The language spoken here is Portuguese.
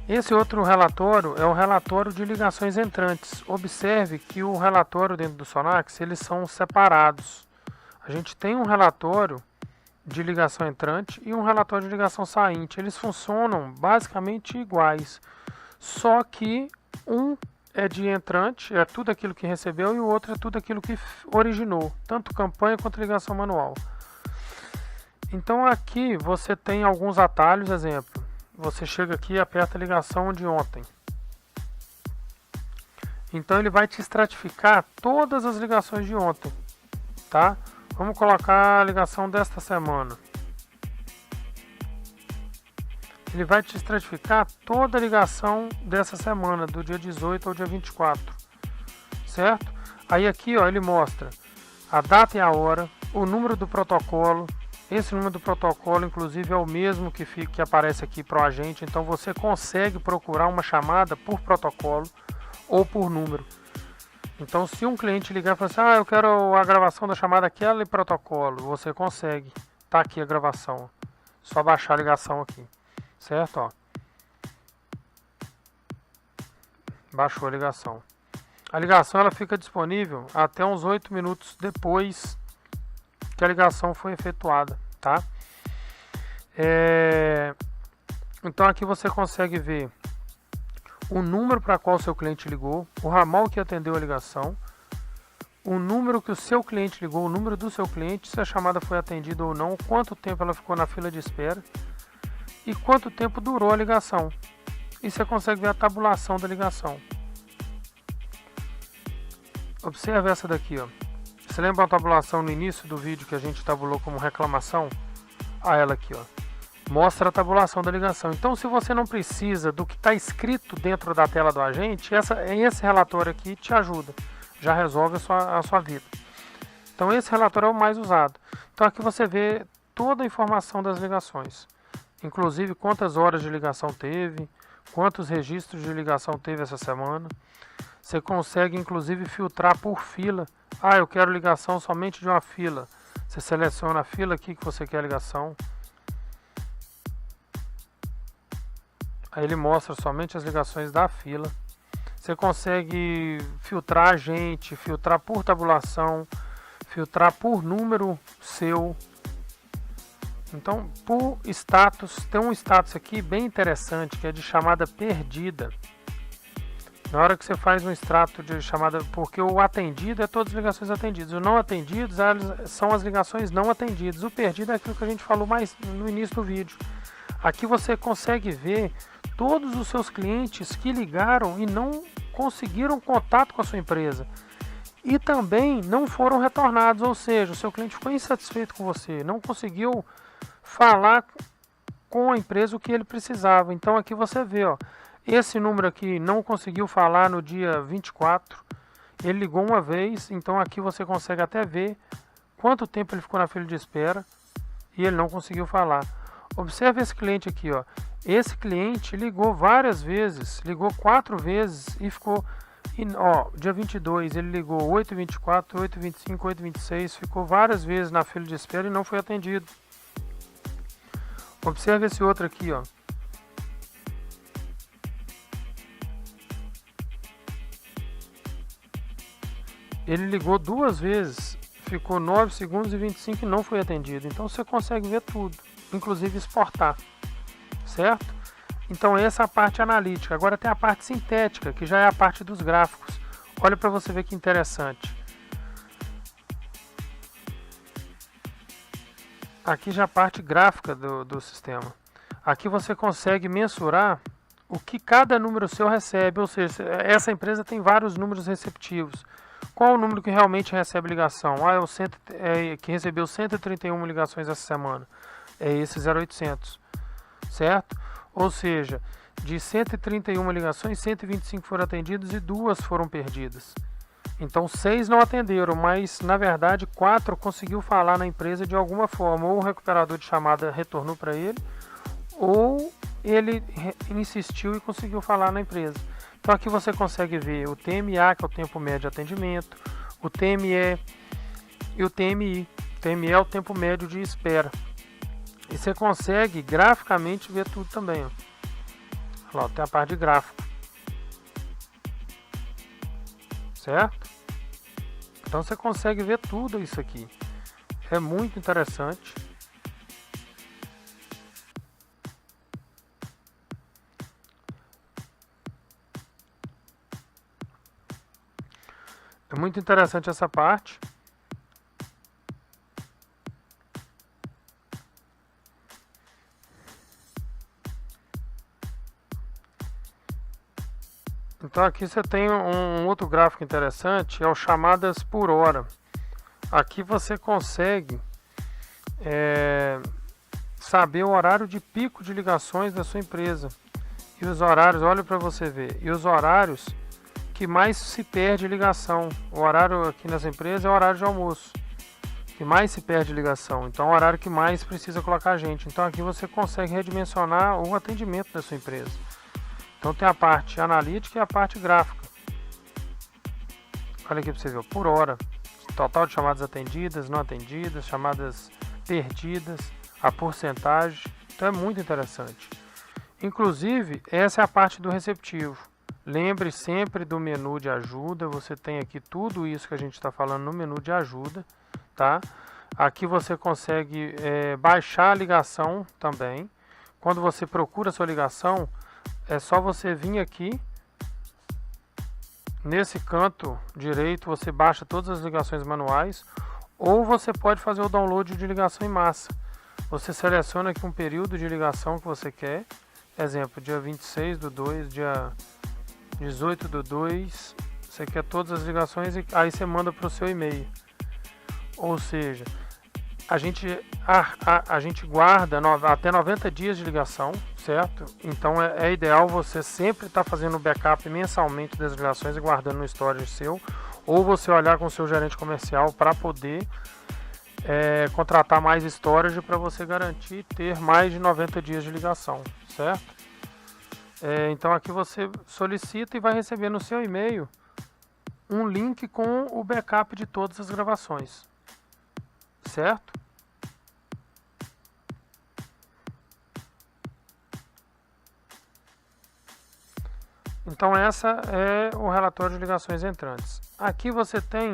Esse outro relatório é o relatório de ligações entrantes. Observe que o relatório dentro do Sonax, eles são separados. A gente tem um relatório de ligação entrante e um relatório de ligação sainte. Eles funcionam basicamente iguais, só que um é de entrante, é tudo aquilo que recebeu, e o outro é tudo aquilo que originou, tanto campanha quanto ligação manual. Então aqui você tem alguns atalhos, exemplo. Você chega aqui e aperta a ligação de ontem. Então ele vai te estratificar todas as ligações de ontem, tá? Vamos colocar a ligação desta semana. Ele vai te estratificar toda a ligação dessa semana, do dia 18 ao dia 24, certo? Aí aqui, ó, ele mostra a data e a hora, o número do protocolo. Esse número do protocolo, inclusive, é o mesmo que aparece aqui para o agente. Então você consegue procurar uma chamada por protocolo ou por número. Então, se um cliente ligar e falar assim, eu quero a gravação da chamada aquele protocolo, você consegue. Tá aqui a gravação. Só baixar a ligação aqui, certo? Ó. Baixou a ligação. A ligação ela fica disponível até uns 8 minutos depois que a ligação foi efetuada, tá? Então aqui você consegue ver o número para qual seu cliente ligou, o ramal que atendeu a ligação, o número que o seu cliente ligou, o número do seu cliente, se a chamada foi atendida ou não, quanto tempo ela ficou na fila de espera e quanto tempo durou a ligação. E você consegue ver a tabulação da ligação. Observe essa daqui, ó. Você lembra a tabulação no início do vídeo que a gente tabulou como reclamação? Ela aqui, ó. Mostra a tabulação da ligação. Então, se você não precisa do que está escrito dentro da tela do agente, esse relatório aqui te ajuda. Já resolve a sua vida. Então, esse relatório é o mais usado. Então, aqui você vê toda a informação das ligações. Inclusive, quantas horas de ligação teve, quantos registros de ligação teve essa semana. Você consegue, inclusive, filtrar por fila. Eu quero ligação somente de uma fila. Você seleciona a fila aqui que você quer a ligação. Aí ele mostra somente as ligações da fila. Você consegue filtrar agente, filtrar por tabulação, filtrar por número seu. Então, por status, tem um status aqui bem interessante que é de chamada perdida. Na hora que você faz um extrato de chamada, porque o atendido é todas as ligações atendidas, o não atendidos são as ligações não atendidas, o perdido é aquilo que a gente falou mais no início do vídeo. Aqui você consegue ver todos os seus clientes que ligaram e não conseguiram contato com a sua empresa e também não foram retornados, ou seja, o seu cliente ficou insatisfeito com você, não conseguiu falar com a empresa o que ele precisava. Então aqui você vê, ó, esse número aqui não conseguiu falar no dia 24, ele ligou uma vez, então aqui você consegue até ver quanto tempo ele ficou na fila de espera e ele não conseguiu falar. Observe esse cliente aqui, ó. Esse cliente ligou várias vezes, ligou 4 vezes e ficou, dia 22 ele ligou 8h24, 8h25, 8h26, ficou várias vezes na fila de espera e não foi atendido. Observe esse outro aqui, ó. Ele ligou 2 vezes, ficou 9 segundos e 25 e não foi atendido. Então você consegue ver tudo, inclusive exportar, certo? Então essa é a parte analítica. Agora tem a parte sintética, que já é a parte dos gráficos. Olha para você ver que interessante. Aqui já a parte gráfica do sistema. Aqui você consegue mensurar o que cada número seu recebe, ou seja, essa empresa tem vários números receptivos. Qual o número que realmente recebe ligação? Que recebeu 131 ligações essa semana. É esse 0800, certo? Ou seja, de 131 ligações, 125 foram atendidas e 2 foram perdidas. Então 6 não atenderam, mas na verdade 4 conseguiu falar na empresa de alguma forma. Ou o recuperador de chamada retornou para ele, ou ele insistiu e conseguiu falar na empresa. Então aqui você consegue ver o TMA, que é o tempo médio de atendimento, o TME e o TMI. O TME é o tempo médio de espera. E você consegue graficamente ver tudo também, ó. Lá, tem a parte de gráfico. Certo? Então você consegue ver tudo isso aqui. É muito interessante. É muito interessante essa parte. Então aqui você tem um outro gráfico interessante, é o chamadas por hora. Aqui você consegue saber o horário de pico de ligações da sua empresa. E os horários, olha para você ver, e os horários que mais se perde ligação. O horário aqui nessa empresa é o horário de almoço, que mais se perde ligação. Então é o horário que mais precisa colocar gente. Então aqui você consegue redimensionar o atendimento da sua empresa. Então tem a parte analítica e a parte gráfica. Olha aqui para você ver, por hora. Total de chamadas atendidas, não atendidas, chamadas perdidas, a porcentagem. Então é muito interessante. Inclusive, essa é a parte do receptivo. Lembre sempre do menu de ajuda. Você tem aqui tudo isso que a gente está falando no menu de ajuda, tá? Aqui você consegue baixar a ligação também. Quando você procura a sua ligação, é só você vir aqui. Nesse canto direito você baixa todas as ligações manuais, ou você pode fazer o download de ligação em massa. Você seleciona aqui um período de ligação que você quer. Exemplo, dia 26/2, dia 18/2, você quer todas as ligações e aí você manda para o seu e-mail. Ou seja, a gente guarda até 90 dias de ligação, certo? Então é ideal você sempre estar fazendo backup mensalmente das ligações e guardando no storage seu, ou você olhar com o seu gerente comercial para poder contratar mais storage para você garantir ter mais de 90 dias de ligação, certo? Então aqui você solicita e vai receber no seu e-mail um link com o backup de todas as gravações, certo? Então essa é o relatório de ligações entrantes. Aqui você tem